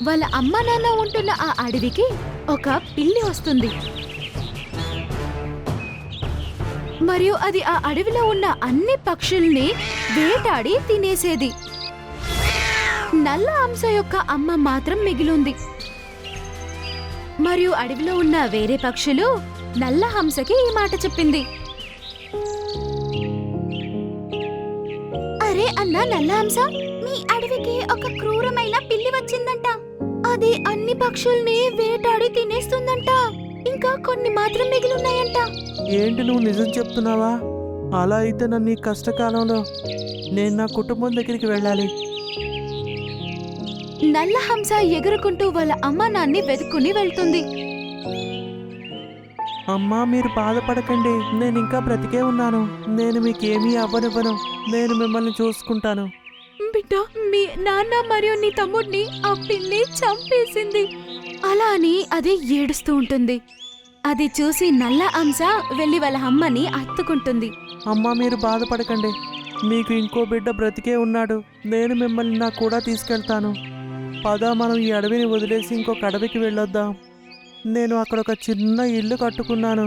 వాళ్ళ అమ్మ నాన్న ఉంటున్న ఆ అడవికి ఒక పిల్లి వస్తుంది. మరియు అది ఆ అడవిలో ఉన్న అన్ని పక్షుల్ని వేటాడి తినేసేది. నల్ల హంస యొక్క అమ్మ మాత్రం మిగిలింది. మరియు అడవిలో ఉన్న వేరే పక్షులు నల్ల హంసకి ఈ మాట చెప్పింది. అరే అన్నా నల్ల హంస, మీ అడవికి ఒక క్రూరమైన పిల్లి వచ్చిందంట. అది అన్ని పక్షుల్ని వేటాడి తినేస్తుందంట. ఇంకా కొన్ని మాత్రం మిగిలిన్నాయంట. ఏంటి, నువ్వు నిజం చెప్తున్నావా? అలా అయితే నన్ను ఈ కష్టకాలంలో నేను నా కుటుంబం దగ్గరికి వెళ్ళాలి. నల్ల హంస ఎగురుకుంటూ వాళ్ళ అమ్మా నాన్ని వెతుక్కుని వెళ్తుంది. అమ్మా, మీరు బాధపడకండి, నేను ఇంకా బ్రతికే ఉన్నాను. నేను మీకేమీ అవ్వనివ్వను. నేను మిమ్మల్ని చూసుకుంటాను. బిడ్డ, మీ నాన్న మరియు నీ తమ్ముడిని ఆ పిల్లి చంపేసింది అలా అని అది ఏడుస్తూ ఉంటుంది. అది చూసి నల్ల హంస వెళ్లి వాళ్ళ అమ్మని హత్తుకుంటుంది. అమ్మా, మీరు బాధపడకండి, మీకు ఇంకో బిడ్డ బ్రతికే ఉన్నాడు. నేను మిమ్మల్ని నా కూడా తీసుకెళ్తాను. పద, మనం ఈ అడవిని వదిలేసి ఇంకొక అడవికి వెళ్ళొద్దాం. నేను అక్కడ ఒక చిన్న ఇల్లు కట్టుకున్నాను.